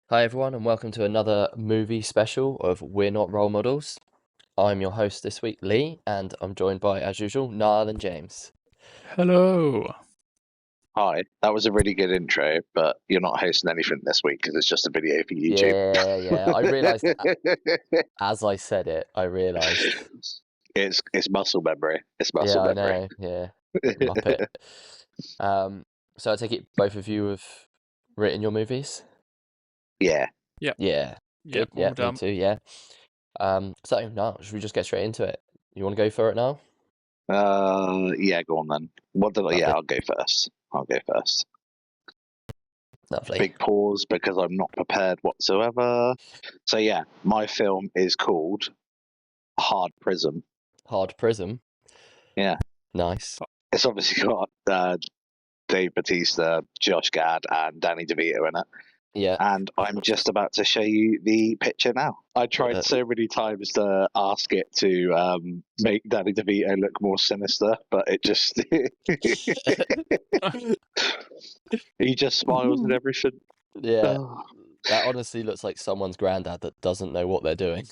Hi, everyone, and welcome to another movie special of We're Not Role Models. I'm your host this week, Lee, and I'm joined by, as usual, Niall and James. Hello. Hi, that was a really good intro, but you're not hosting anything this week because it's just a video for YouTube. Yeah, I realised as I said it, I realised. It's muscle memory. It's Yeah, muscle I memory. know, yeah, Muppet. So I take it both of you have written your movies? Yeah. Yeah, good, all yeah, me done. too, yeah. So, now, should we just get straight into it? You want to go for it now? Yeah, go on then. Lovely. I'll go first. Lovely. Big pause because I'm not prepared whatsoever. So yeah, my film is called Hard Prism. Hard Prism. Yeah. Nice. It's obviously got Dave Bautista, Josh Gad, and Danny DeVito in it. Yeah. And I'm just about to show you the picture now. I tried so many times to ask it to make Danny DeVito look more sinister, but it just he just smiles and everything. Yeah, that honestly looks like someone's granddad that doesn't know what they're doing.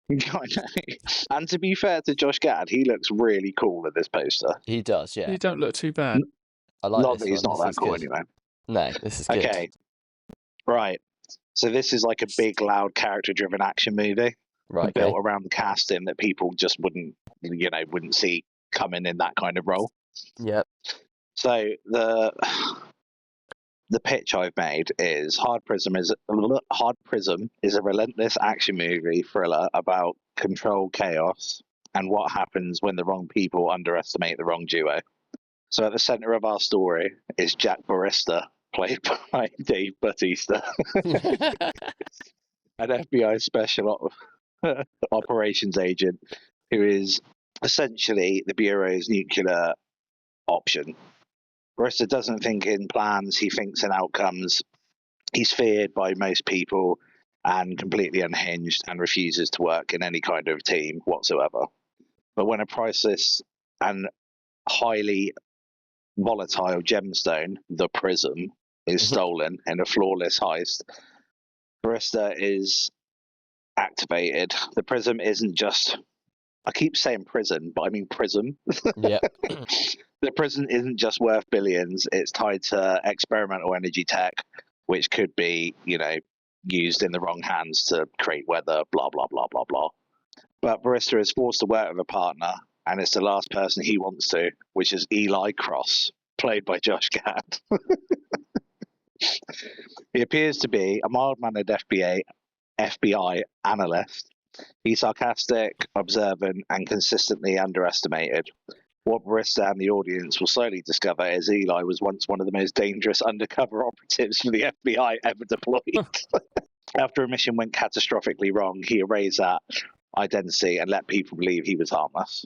And to be fair to Josh Gad, he looks really cool in this poster. He does, yeah. You don't look too bad. I like Not this that he's one. not This that is cool good. anyway. No, this is good. Okay, right. So this is like a big, loud, character-driven action movie. Right, built okay. around the casting that people just wouldn't see coming in that kind of role. Yep. So the pitch I've made is Hard Prism is a relentless action movie thriller about controlled chaos and what happens when the wrong people underestimate the wrong duo. So at the center of our story is Jack Barrister, played by Dave Bautista, an FBI special operations agent who is essentially the Bureau's nuclear option. Barrister doesn't think in plans, he thinks in outcomes. He's feared by most people and completely unhinged and refuses to work in any kind of team whatsoever. But when a priceless and highly volatile gemstone, the Prism, is stolen in a flawless heist, Barrister is activated. The Prism isn't just, I keep saying prison, but I mean prism. Yep. The prison isn't just worth billions, it's tied to experimental energy tech, which could be, used in the wrong hands to create weather, blah, blah, blah, blah, blah. But Barrister is forced to work with a partner, and it's the last person he wants to, which is Eli Cross, played by Josh Gad. He appears to be a mild-mannered FBI analyst. He's sarcastic, observant, and consistently underestimated. What Barrister and the audience will slowly discover is Eli was once one of the most dangerous undercover operatives for the FBI ever deployed. After a mission went catastrophically wrong, he erased that identity and let people believe he was harmless.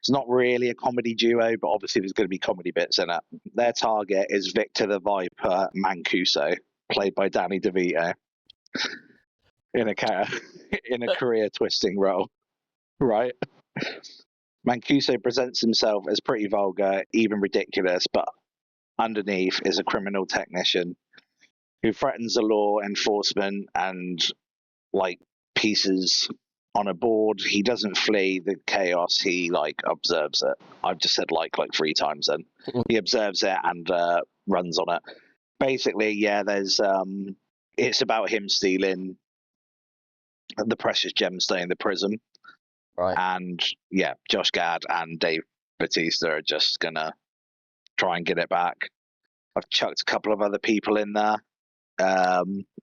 It's not really a comedy duo, but obviously there's going to be comedy bits in it. Their target is Victor the Viper Mancuso, played by Danny DeVito, in a career-twisting role, right? Mancuso presents himself as pretty vulgar, even ridiculous, but underneath is a criminal technician who threatens the law enforcement and pieces on a board. He doesn't flee the chaos, he observes it. I've just said like 3 times then. He observes it and runs on it. Basically, yeah, there's it's about him stealing the precious gemstone, the prism. Right. And yeah, Josh Gad and Dave Bautista are just gonna try and get it back. I've chucked a couple of other people in there.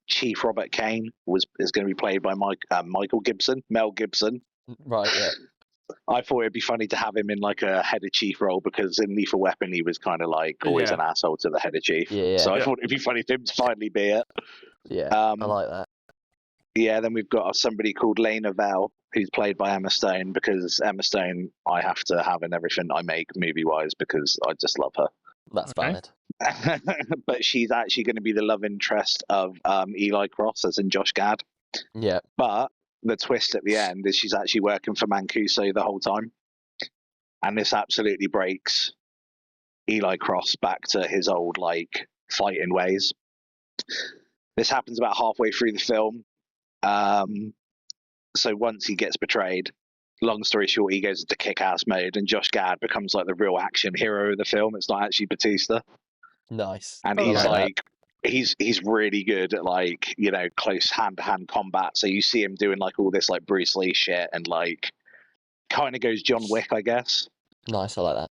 Chief Robert Kane is going to be played by Mel Gibson. Right, yeah. I thought it'd be funny to have him in a head of chief role because in Lethal Weapon he was kind of always an asshole to the head of chief. Yeah. So I thought it'd be funny for him to finally be it. Yeah, I like that. Yeah, then we've got somebody called Lena Vell, who's played by Emma Stone, because Emma Stone I have to have in everything I make movie-wise because I just love her. That's valid. But she's actually going to be the love interest of Eli Cross, as in Josh Gad. Yeah. But the twist at the end is she's actually working for Mancuso the whole time. And this absolutely breaks Eli Cross back to his old fighting ways. This happens about halfway through the film. So once he gets betrayed, long story short, he goes into kick-ass mode, and Josh Gad becomes like the real action hero of the film. It's not actually Batista, Nice. and I he's like that. he's really good at like, you know, close hand-to-hand combat. So you see him doing like all this like Bruce Lee shit, and like kind of goes John Wick, I guess. Nice. I like that.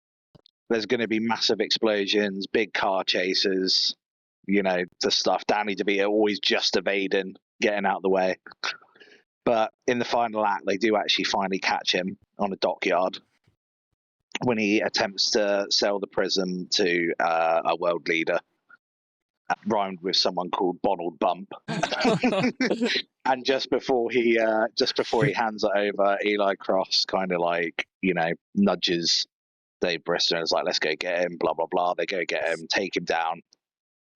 There's going to be massive explosions, big car chases, you know, the stuff. Danny DeVito always just evading, getting out of the way. But in the final act, they do actually finally catch him on a dockyard when he attempts to sell the prism to a world leader, rhymed with someone called Bonald Bump. And just before he hands it over, Eli Cross kind of like, you know, nudges Dave Brister and is like, let's go get him, blah, blah, blah. They go get him, take him down,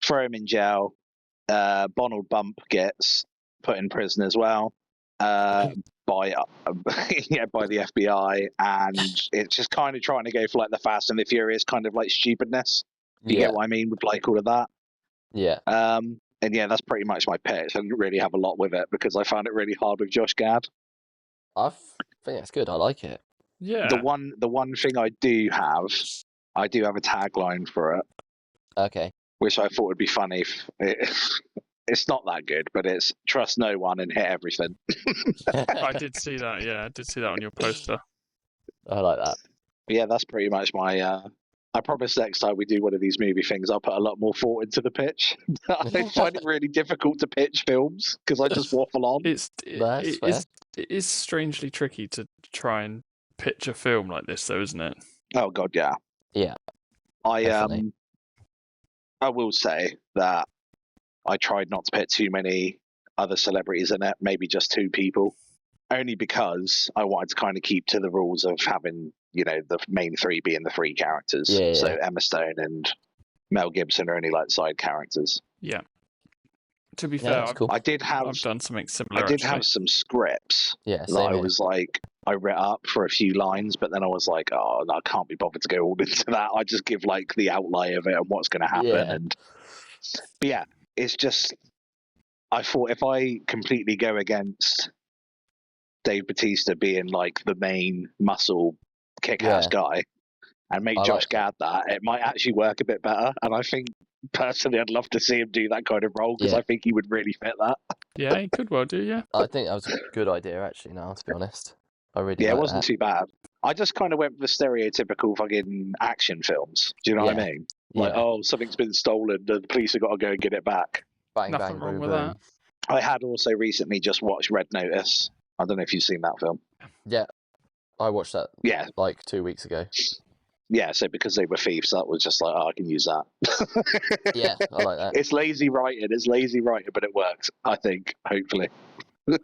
throw him in jail. Bonald Bump gets put in prison as well by the FBI, and it's just kind of trying to go for like the Fast and the Furious kind of like stupidness. You Yeah. get what I mean with like all of that? Yeah. And yeah, that's pretty much my pitch. I didn't really have a lot with it because I found it really hard with Josh Gad. I think it's good. I like it. Yeah. The one thing I do have a tagline for it, Okay. which I thought would be funny. It's not that good, but it's trust no one and hit everything. I did see that. Yeah, I did see that on your poster. I like that. Yeah, that's pretty much my. I promise next time we do one of these movie things, I'll put a lot more thought into the pitch. I find it really difficult to pitch films because I just waffle on. It's That's it is strangely tricky to try and pitch a film like this, though, isn't it? Oh god, yeah. Yeah, I definitely. I will say that I tried not to put too many other celebrities in it, maybe just 2 people, only because I wanted to kind of keep to the rules of having, you know, the main 3 being the 3 characters. Yeah, So yeah. Emma Stone and Mel Gibson are only like side characters. Yeah. To be Yeah, fair, that's cool. I did have I've done something similar. I did actually. have some scripts Yeah, that same I here. was like, I read up for a few lines, but then I was like, oh, no, I can't be bothered to go all into that. I just give like the outline of it and what's going to happen. Yeah. But yeah, it's just, I thought if I completely go against Dave Bautista being like the main muscle kick-ass guy and make I Josh like Gad that, it might actually work a bit better. And I think personally, I'd love to see him do that kind of role because Yeah. I think he would really fit that. Yeah, he could well do. Yeah. I think that was a good idea, actually, now, to be honest. I really Yeah, it like wasn't that. too bad. I just kind of went for the stereotypical fucking action films. Do you know what I Yeah. mean? Like, Yeah. oh, something's been stolen, the police have got to go and get it back. Bang, Nothing bang, wrong boom, with boom. that. I had also recently just watched Red Notice. I don't know if you've seen that film. Yeah, I watched that Yeah, like 2 weeks ago. yeah. So because they were thieves, that was just like, oh, I can use that. Yeah, I like that. It's lazy writing. But it works. I think, hopefully.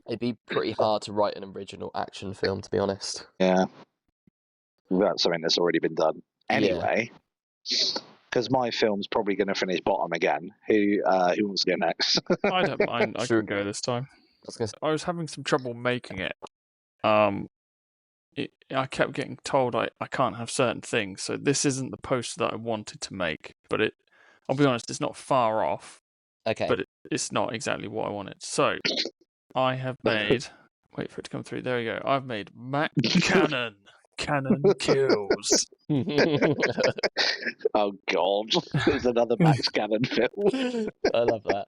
It'd be pretty hard to write an original action film, to be honest. Yeah, that's something that's already been done. Anyway, because my film's probably going to finish bottom again. Who wants to go next? I don't mind. I Sure. can go this time. I was gonna say, I was having some trouble making it. I kept getting told I can't have certain things, so this isn't the poster that I wanted to make. But I'll be honest, it's not far off, okay. but it's not exactly what I wanted. So I have made. Wait for it to come through. There we go. I've made Mac Cannon. Cannon Kills. Oh God, there's another Max Cannon film. I love that.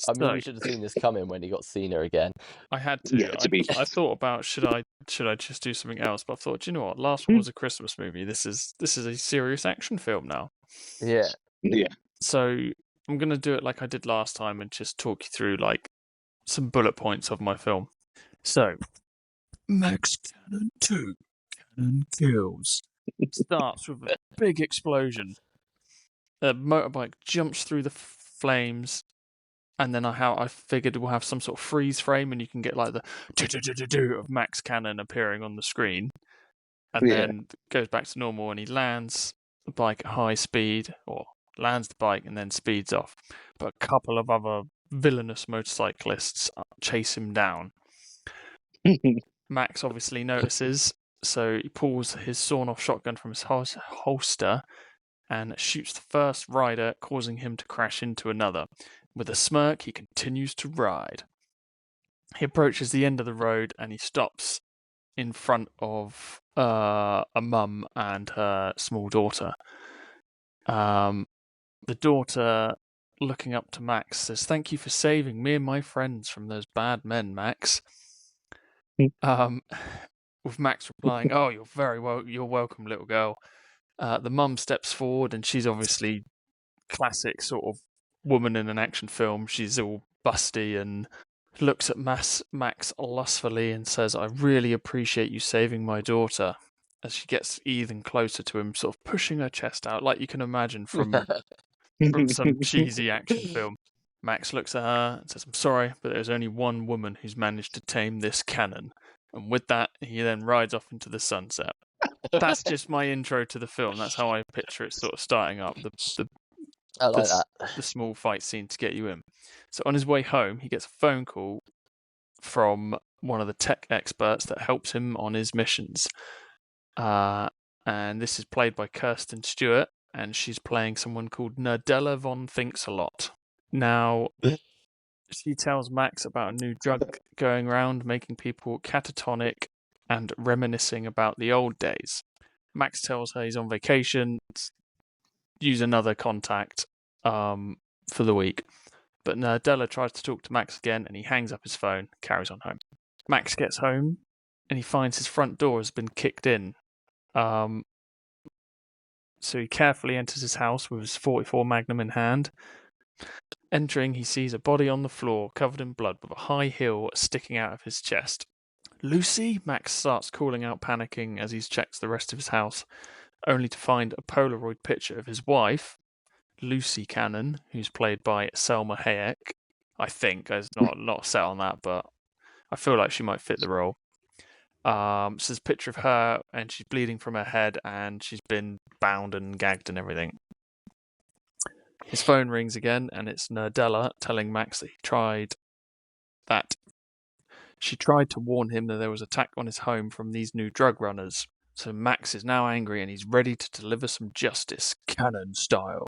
I mean, So, we should have seen this coming when he got Cena again. I had to. Yeah, to be- I thought about should I just do something else, but I thought, do you know what? Last one was a Christmas movie. This is a serious action film now. Yeah. Yeah, So I'm gonna do it like I did last time and just talk you through like some bullet points of my film. So Max Cannon 2, Cannon Kills, starts with a big explosion. A motorbike jumps through the flames, and then I figured we'll have some sort of freeze frame, and you can get like the do of Max Cannon appearing on the screen, and Yeah. then goes back to normal, and he lands the bike at high speed, or lands the bike and then speeds off. But a couple of other villainous motorcyclists chase him down. Max obviously notices, so he pulls his sawn-off shotgun from his holster and shoots the first rider, causing him to crash into another. With a smirk, he continues to ride. He approaches the end of the road and he stops in front of a mum and her small daughter. The daughter, looking up to Max, says, "Thank you for saving me and my friends from those bad men, Max." With Max replying, "Oh, you're welcome, little girl." The mum steps forward, and she's obviously classic sort of woman in an action film. She's all busty and looks at Max lustfully and says, "I really appreciate you saving my daughter," as she gets even closer to him, sort of pushing her chest out, like you can imagine from some cheesy action film. Max looks at her and says, "I'm sorry, but there's only one woman who's managed to tame this cannon." And with that, he then rides off into the sunset. That's just my intro to the film. That's how I picture it sort of starting up, I like that. the small fight scene to get you in. So on his way home, he gets a phone call from one of the tech experts that helps him on his missions. And this is played by Kirsten Stewart, and she's playing someone called Nerdella von Thinks-A-Lot. Now, she tells Max about a new drug going around, making people catatonic and reminiscing about the old days. Max tells her he's on vacation, use another contact for the week. But Nerdella tries to talk to Max again, and he hangs up his phone, carries on home. Max gets home, and he finds his front door has been kicked in. So he carefully enters his house with his .44 Magnum in hand. Entering, he sees a body on the floor, covered in blood, with a high heel sticking out of his chest. "Lucy?" Max starts calling out, panicking as he checks the rest of his house, only to find a Polaroid picture of his wife, Lucy Cannon, who's played by Selma Hayek. I think. I'm not set on that, but I feel like she might fit the role. So there's a picture of her, and she's bleeding from her head, and she's been bound and gagged and everything. His phone rings again, and it's Nerdella telling Max that she tried to warn him that there was an attack on his home from these new drug runners. So Max is now angry, and he's ready to deliver some justice, Cannon style.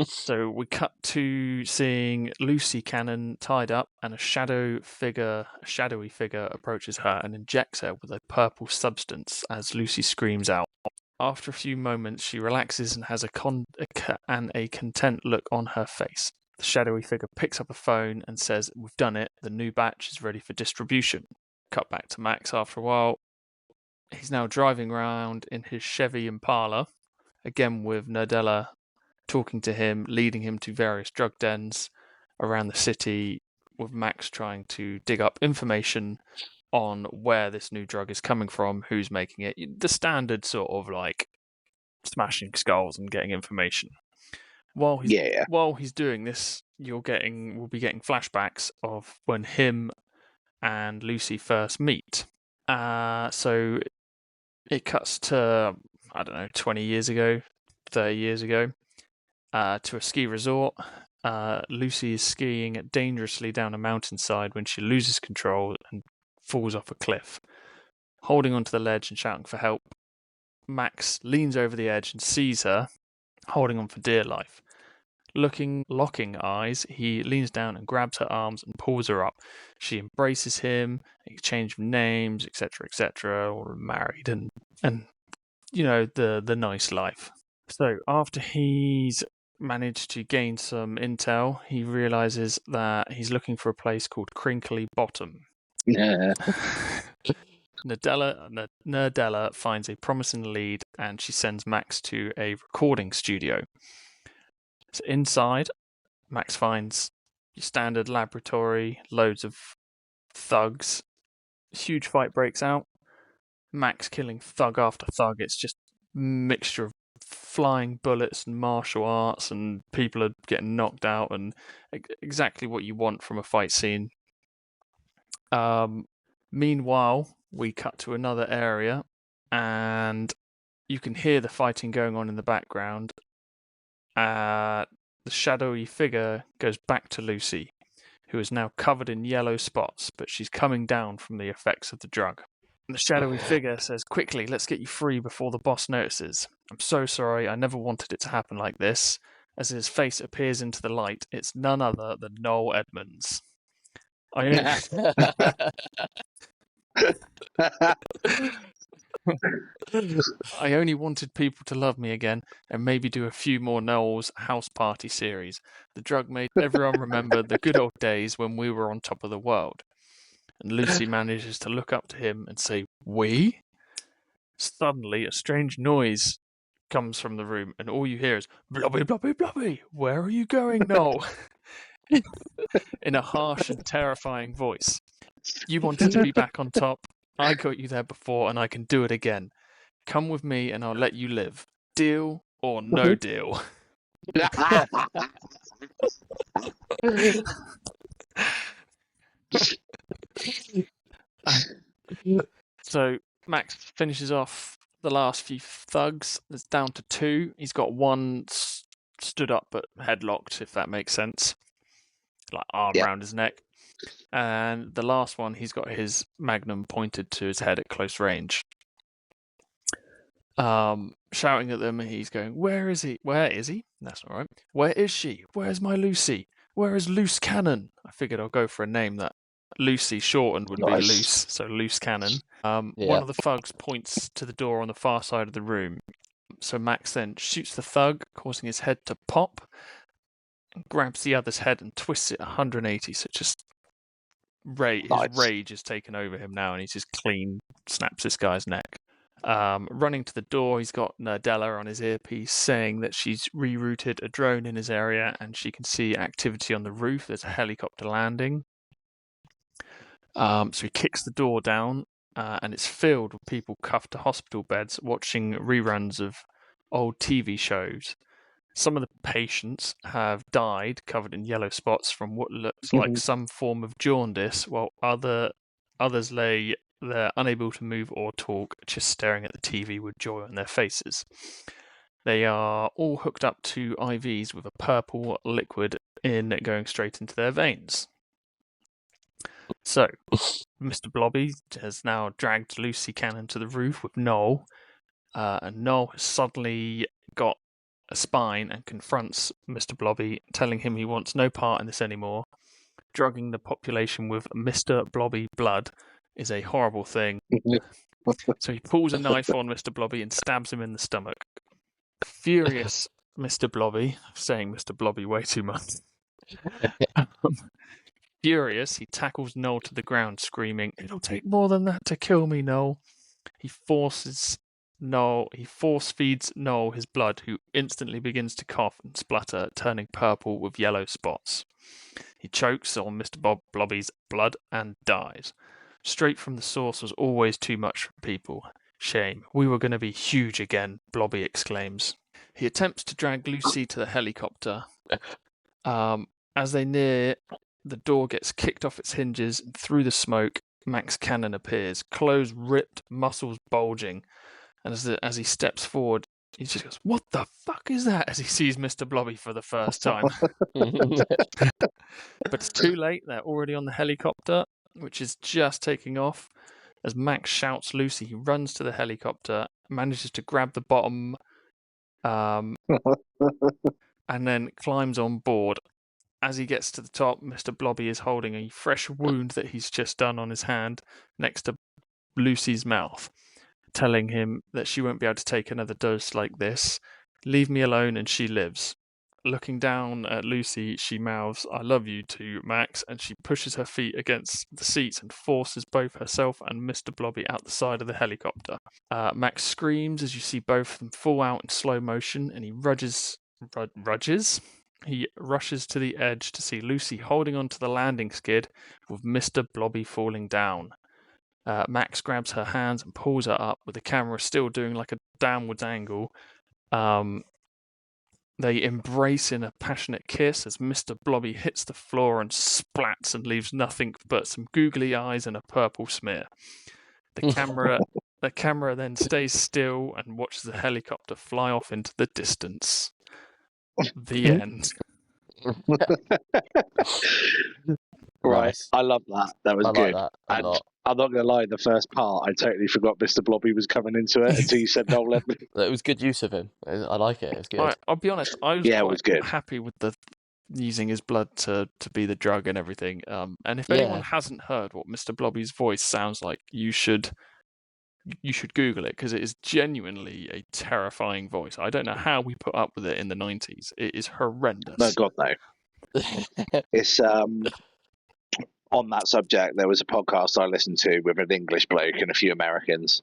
So we cut to seeing Lucy Cannon tied up, and a shadowy figure approaches her and injects her with a purple substance as Lucy screams out. After a few moments, she relaxes and has a content look on her face. The shadowy figure picks up a phone and says, "We've done it. The new batch is ready for distribution." Cut back to Max after a while. He's now driving around in his Chevy Impala, again with Nerdella talking to him, leading him to various drug dens around the city, with Max trying to dig up information on where this new drug is coming from, who's making it, the standard sort of like smashing skulls and getting information. While he's doing this, we'll be getting flashbacks of when him and Lucy first meet. So it cuts to, I don't know, 20 years ago, 30 years ago, to a ski resort. Lucy is skiing dangerously down a mountainside when she loses control and falls off a cliff. Holding onto the ledge and shouting for help, Max leans over the edge and sees her, holding on for dear life. Locking eyes, he leans down and grabs her arms and pulls her up. She embraces him, exchange names, etc., or married, and you know, the nice life. So after he's managed to gain some intel, he realizes that he's looking for a place called Crinkly Bottom. Yeah. Nerdella finds a promising lead, and she sends Max to a recording studio. So inside, Max finds your standard laboratory, loads of thugs. Huge fight breaks out. Max killing thug after thug. It's just a mixture of flying bullets and martial arts, and people are getting knocked out, and exactly what you want from a fight scene. Meanwhile, we cut to another area, and you can hear the fighting going on in the background. The shadowy figure goes back to Lucy, who is now covered in yellow spots, but she's coming down from the effects of the drug. And the shadowy figure says, "Quickly, let's get you free before the boss notices. I'm so sorry, I never wanted it to happen like this. as his face appears into the light. It's none other than Noel Edmonds. I only wanted people to love me again and maybe do a few more Noel's house party series. The drug made everyone remember the good old days when we were on top of the world. And Lucy manages to look up to him and say, "We?" Suddenly, a strange noise comes from the room, and all you hear is, "Blobby, blobby, blobby, where are you going, Noel?" in a harsh and terrifying voice. "You wanted to be back on top. I got you there before, and I can do it again. Come with me, and I'll let you live. Deal or no deal?" So Max finishes off the last few thugs. It's down to 2. He's got one stood up but headlocked, if that makes sense. Like arm around his neck. And the last one, he's got his magnum pointed to his head at close range. Shouting at them, he's going, "Where is he? Where is he?" That's all right. "Where is she? Where's my Lucy? Where is Loose Cannon?" I figured I'll go for a name that Lucy shortened would be loose, so Loose Cannon. One of the thugs points to the door on the far side of the room. So Max then shoots the thug, causing his head to pop, and grabs the other's head and twists it 180. So just his rage is taken over him now, and he's just clean snaps this guy's neck. Running to the door, he's got Nardella on his earpiece saying that she's rerouted a drone in his area and she can see activity on the roof. There's a helicopter landing. So he kicks the door down, and it's filled with people cuffed to hospital beds watching reruns of old TV shows. Some of the patients have died, covered in yellow spots from what looks like some form of jaundice, while others lay there unable to move or talk, just staring at the TV with joy on their faces. They are all hooked up to IVs with a purple liquid going straight into their veins. So, Mr. Blobby has now dragged Lucy Cannon to the roof with Noel, and Noel has suddenly got a spine and confronts Mr. Blobby, telling him he wants no part in this anymore. Drugging the population with Mr. Blobby blood is a horrible thing. So he pulls a knife on Mr. Blobby and stabs him in the stomach. Furious Mr. Blobby, saying Mr. Blobby way too much. Furious, he tackles Noel to the ground, screaming, "It'll take more than that to kill me, Noel." He force feeds Noel his blood, who instantly begins to cough and splutter, turning purple with yellow spots. He chokes on Mr. Blobby's blood and dies. Straight from the source was always too much for people. Shame. We were going to be huge again, Blobby exclaims. He attempts to drag Lucy to the helicopter. As they near, the door gets kicked off its hinges, and through the smoke, Max Cannon appears, clothes ripped, muscles bulging. And as he steps forward, he just goes, "What the fuck is that?" as he sees Mr. Blobby for the first time. But it's too late. They're already on the helicopter, which is just taking off. As Max shouts Lucy, he runs to the helicopter, manages to grab the bottom, and then climbs on board. As he gets to the top, Mr. Blobby is holding a fresh wound that he's just done on his hand next to Lucy's mouth, telling him that she won't be able to take another dose like this. "Leave me alone," and she lives. Looking down at Lucy, she mouths, "I love you too, Max," and she pushes her feet against the seats and forces both herself and Mr. Blobby out the side of the helicopter. Max screams as you see both of them fall out in slow motion, and he rushes to the edge to see Lucy holding onto the landing skid with Mr. Blobby falling down. Max grabs her hands and pulls her up, with the camera still doing like a downwards angle. They embrace in a passionate kiss as Mr. Blobby hits the floor and splats and leaves nothing but some googly eyes and a purple smear. The camera then stays still and watches the helicopter fly off into the distance. The end. Right. Nice. I love that. That was I good. like that a lot. I'm not going to lie, the first part, I totally forgot Mr. Blobby was coming into it until you said Noel Edmonds. It was good use of him. I like it. It was good. I'll be honest, I was Yeah, it quite was good. happy with the using his blood to be the drug and everything. And if Yeah. anyone hasn't heard what Mr. Blobby's voice sounds like, you should Google it, because it is genuinely a terrifying voice. I don't know how we put up with it in the 90s. It is horrendous. No, God, no. It's on that subject. There was a podcast I listened to with an English bloke and a few Americans,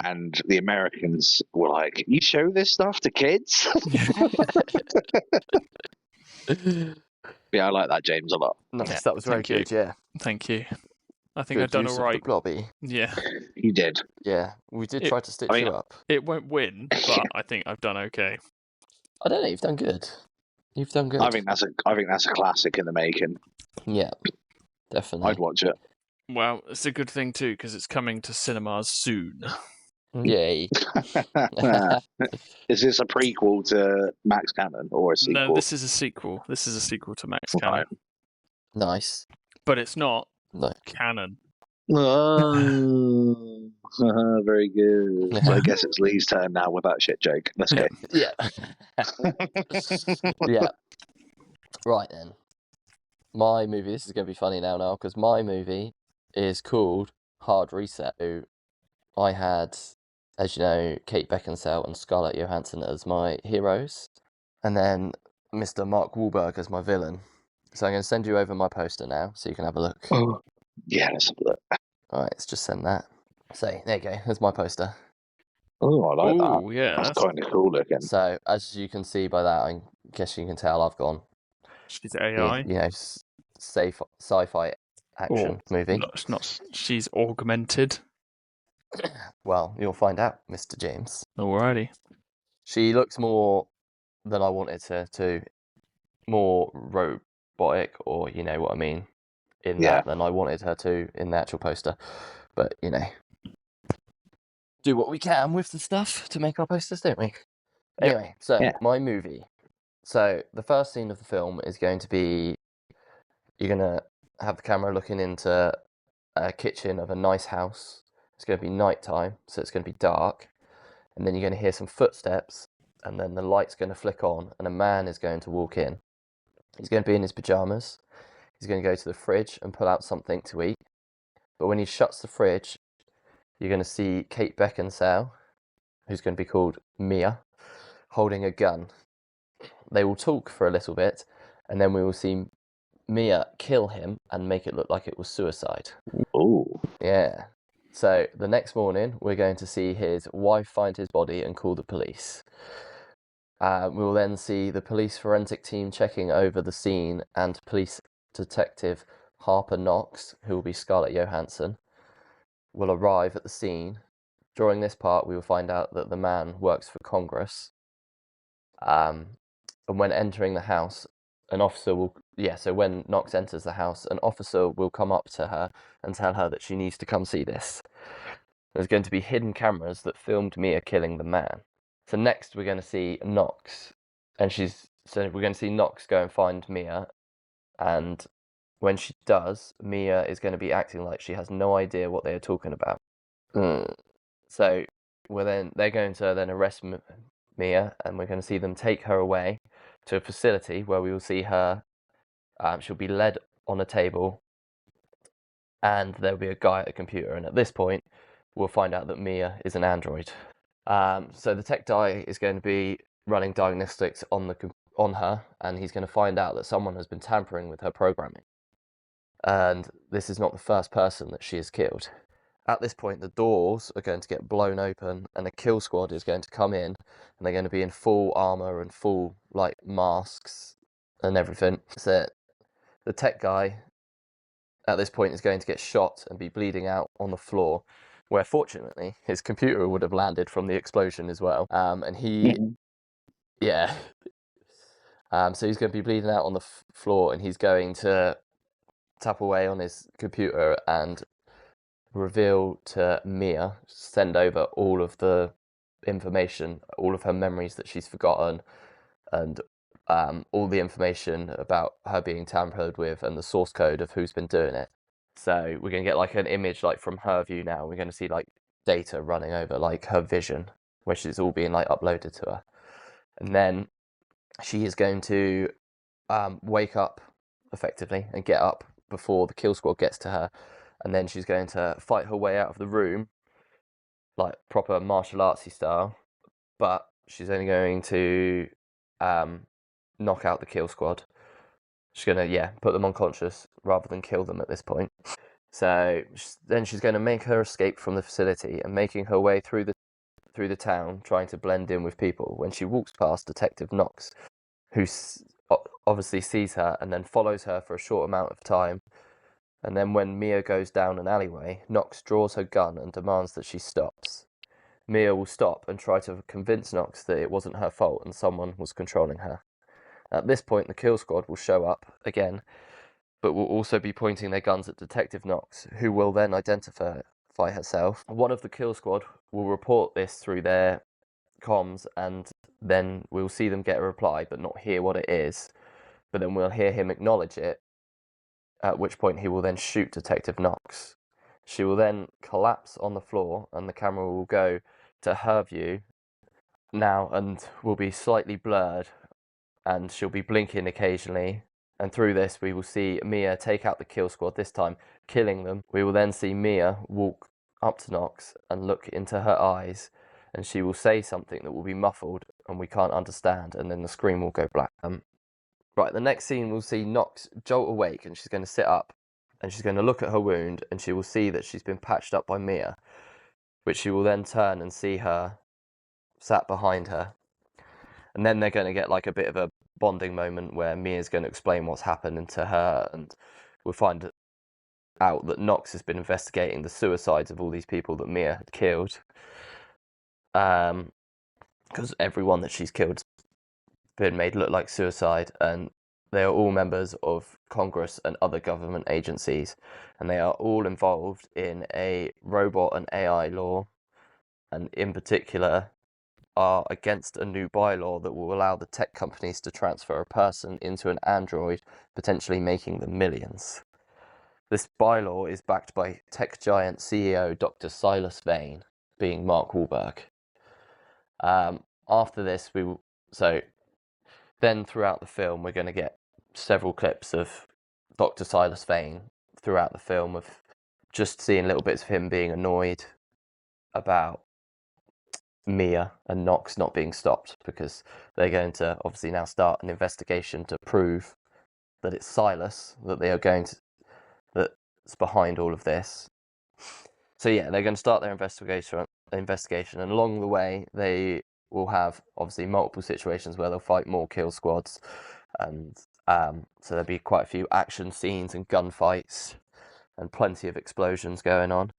and the Americans were like, "You show this stuff to kids?" Yeah, I like that, James, a lot. Nice. Yeah, That was very thank you. good. Yeah. Thank you. I think Good I've done use all right. of the Blobby. Yeah, You did. Yeah, we did It- try to stitch I mean- you up. it won't win, but I think I've done okay. I don't know. You've done good. You've done good. I think that's a classic in the making. Yeah, definitely. I'd watch it. Well, it's a good thing too, because it's coming to cinemas soon. Yay. Is this a prequel to Max Cannon or a sequel? No, this is a sequel. This is a sequel to Max Cannon, Right. Nice. but it's not No. canon. Oh, very good. So I guess it's Lee's turn now with that shit joke. Let's go. Yeah. Yeah. Right then. My movie. This is going to be funny now, because my movie is called Hard Reset. So I had, as you know, Kate Beckinsale and Scarlett Johansson as my heroes, and then Mr. Mark Wahlberg as my villain. So I'm going to send you over my poster now, so you can have a look. Oh. Yeah, let's have a look. All right, let's just send that. So there you go. There's my poster. Oh, I like that. Oh, yeah, That's kind of cool looking. So as you can see by that, I guess you can tell I've gone, she's you AI. know, sci-fi action movie. No, it's not. She's augmented. Well, you'll find out, Mr. James. Alrighty. She looks more than I wanted her to, more robotic, or you know what I mean, in Yeah. that than I wanted her to in the actual poster. But you know, do what we can with the stuff to make our posters, don't we? Anyway, so Yeah. my movie. So the first scene of the film is going to be, you're gonna have the camera looking into a kitchen of a nice house. It's going to be nighttime, so it's going to be dark, and then you're going to hear some footsteps, and then the light's going to flick on, and a man is going to walk in. He's going to be in his pajamas. He's going to go to the fridge and pull out something to eat. But when he shuts the fridge, you're going to see Kate Beckinsale, who's going to be called Mia, holding a gun. They will talk for a little bit, and then we will see Mia kill him and make it look like it was suicide. Oh, Yeah. So the next morning, we're going to see his wife find his body and call the police. We will then see the police forensic team checking over the scene, and police detective Harper Knox, who will be Scarlett Johansson, will arrive at the scene. During this part, we will find out that the man works for Congress. And when entering the house, an officer will... Yeah, so when Knox enters the house, an officer will come up to her and tell her that she needs to come see this. There's going to be hidden cameras that filmed Mia killing the man. So next we're going to see Knox, and we're going to see Knox go and find Mia, and when she does, Mia is going to be acting like she has no idea what they are talking about. So they're going to then arrest Mia, and we're going to see them take her away to a facility where we will see her. She'll be led on a table, and there'll be a guy at a computer, and at this point, we'll find out that Mia is an android. So the tech guy is going to be running diagnostics on her, and he's going to find out that someone has been tampering with her programming. And this is not the first person that she has killed. At this point, the doors are going to get blown open, and a kill squad is going to come in, and they're going to be in full armor and full masks and everything. So the tech guy at this point is going to get shot and be bleeding out on the floor, where fortunately his computer would have landed from the explosion as well. And he, yeah. So he's going to be bleeding out on the floor, and he's going to tap away on his computer and reveal to Mia, send over all of the information, all of her memories that she's forgotten, and all the information about her being tampered with and the source code of who's been doing it. So we're going to get like an image like from her view now. We're going to see like data running over like her vision, which is all being like uploaded to her. And then she is going to wake up effectively and get up before the kill squad gets to her. And then she's going to fight her way out of the room, like proper martial artsy style. But she's only going to knock out the kill squad. She's going to, put them unconscious rather than kill them at this point. So then she's going to make her escape from the facility and making her way through the town, trying to blend in with people. When she walks past Detective Knox, who obviously sees her and then follows her for a short amount of time. And then when Mia goes down an alleyway, Knox draws her gun and demands that she stops. Mia will stop and try to convince Knox that it wasn't her fault and someone was controlling her. At this point, the kill squad will show up again, but will also be pointing their guns at Detective Knox, who will then identify herself. One of the kill squad will report this through their comms, and then we'll see them get a reply, but not hear what it is. But then we'll hear him acknowledge it, at which point he will then shoot Detective Knox. She will then collapse on the floor, and the camera will go to her view now and will be slightly blurred, and she'll be blinking occasionally. And through this, we will see Mia take out the kill squad, this time killing them. We will then see Mia walk up to Knox and look into her eyes, and she will say something that will be muffled and we can't understand, and then the screen will go black. Right, the next scene we'll see Knox jolt awake, and she's going to sit up and she's going to look at her wound, and she will see that she's been patched up by Mia, which she will then turn and see her sat behind her. And then they're going to get like a bit of a bonding moment where Mia's going to explain what's happened to her, and we'll find out that Knox has been investigating the suicides of all these people that Mia had killed. Because everyone that she's killed has been made look like suicide, and they are all members of Congress and other government agencies, and they are all involved in a robot and AI law, and in particular are against a new bylaw that will allow the tech companies to transfer a person into an android, potentially making them millions. This bylaw is backed by tech giant CEO Dr. Silas Vane, being Mark Wahlberg. After this, then throughout the film, we're going to get several clips of Dr. Silas Vane throughout the film, of just seeing little bits of him being annoyed about Mia and Knox not being stopped, because they're going to obviously now start an investigation to prove that it's Silas that they are that's behind all of this. So they're going to start their investigation, and along the way they will have obviously multiple situations where they'll fight more kill squads, and so there'll be quite a few action scenes and gunfights and plenty of explosions going on.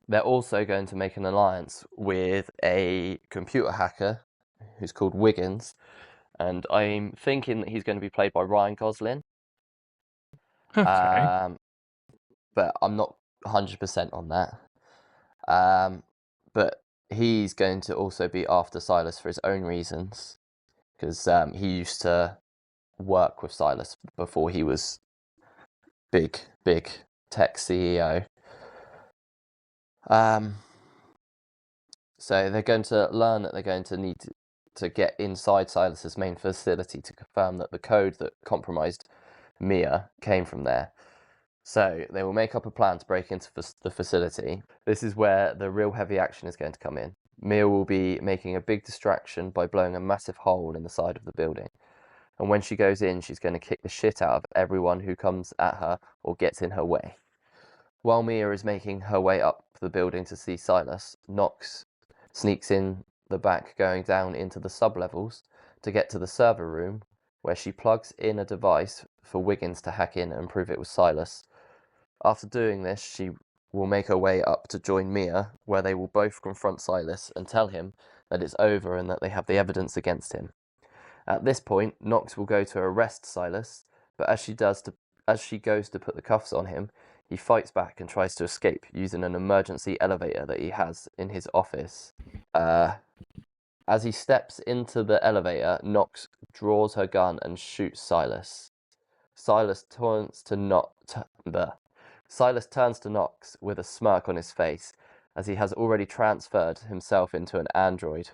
They're also going to make an alliance with a computer hacker who's called Wiggins, and I'm thinking that he's going to be played by Ryan Gosling. Okay. But I'm not 100% on that. But he's going to also be after Silas for his own reasons, because he used to work with Silas before he was big tech CEO. So they're going to learn that they're going to need to get inside Silas's main facility to confirm that the code that compromised Mia came from there. So they will make up a plan to break into the facility. This is where the real heavy action is going to come in. Mia will be making a big distraction by blowing a massive hole in the side of the building. And when she goes in, she's going to kick the shit out of everyone who comes at her or gets in her way. While Mia is making her way up the building to see Silas, Knox sneaks in the back, going down into the sub-levels to get to the server room, where she plugs in a device for Wiggins to hack in and prove it was Silas. After doing this, she will make her way up to join Mia, where they will both confront Silas and tell him that it's over and that they have the evidence against him. At this point, Knox will go to arrest Silas, but as she goes to put the cuffs on him, he fights back and tries to escape using an emergency elevator that he has in his office. As he steps into the elevator, Knox draws her gun and shoots Silas. Silas turns to Silas turns to Knox with a smirk on his face, as he has already transferred himself into an android.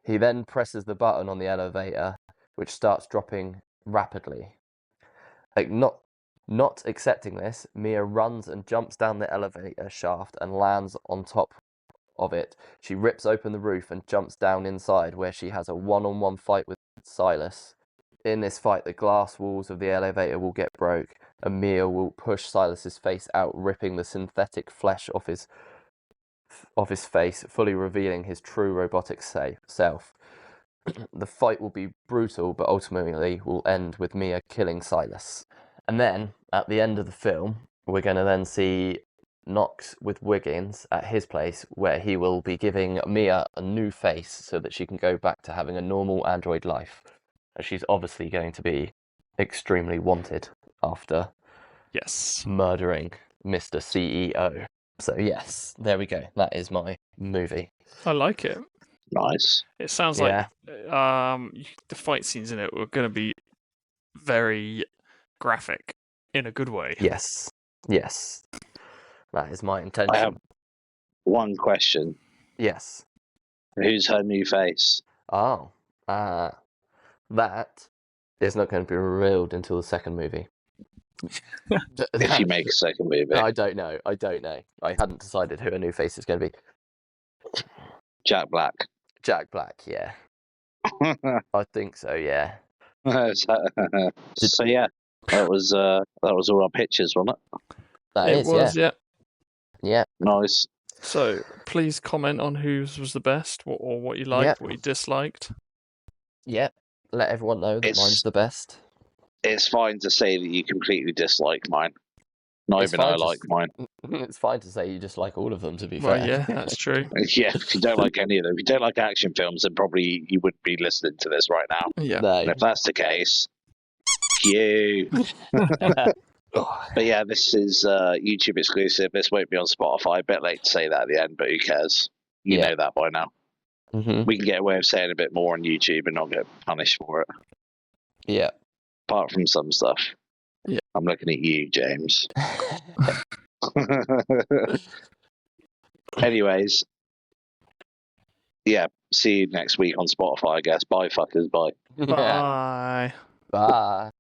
He then presses the button on the elevator, which starts dropping rapidly. Not accepting this, Mia runs and jumps down the elevator shaft and lands on top of it. She rips open the roof and jumps down inside, where she has a one-on-one fight with Silas. In this fight, the glass walls of the elevator will get broke, and Mia will push Silas's face out, ripping the synthetic flesh off his face, fully revealing his true robotic self. The fight will be brutal, but ultimately will end with Mia killing Silas. And then, at the end of the film, we're going to then see Knox with Wiggins at his place, where he will be giving Mia a new face so that she can go back to having a normal android life. And she's obviously going to be extremely wanted after Yes. murdering Mr. CEO. So yes, there we go. That is my movie. I like it. Nice. It sounds Yeah. like the fight scenes in it were going to be very graphic in a good way. Yes. That is my intention. I have one question. Yes. Who's her new face? Oh. That is not going to be revealed until the second movie. If you make a second movie. I don't know. I hadn't decided who a new face is going to be. Jack Black. Jack Black, yeah. I think so, yeah. So yeah, that was all our pictures, wasn't it? It was, yeah. Yeah. Nice. So please comment on whose was the best, or what you liked, what you disliked. Yeah. Let everyone know that mine's the best. It's fine to say that you completely dislike mine. Not even I like mine. It's fine to say you just like all of them, to be Well, fair. yeah, that's true. Yeah, if you don't like any of them, if you don't like action films, then probably you wouldn't be listening to this right now. Yeah. No. And if that's the case, you. But yeah, this is YouTube exclusive. This won't be on Spotify. A bit late to say that at the end, but who cares? You know that by now. Mm-hmm. We can get away with saying a bit more on YouTube and not get punished for it. Yeah. Apart from some stuff. Yeah. I'm looking at you, James. Anyways, yeah, see you next week on Spotify, I guess. Bye, fuckers. Bye. Bye. Bye.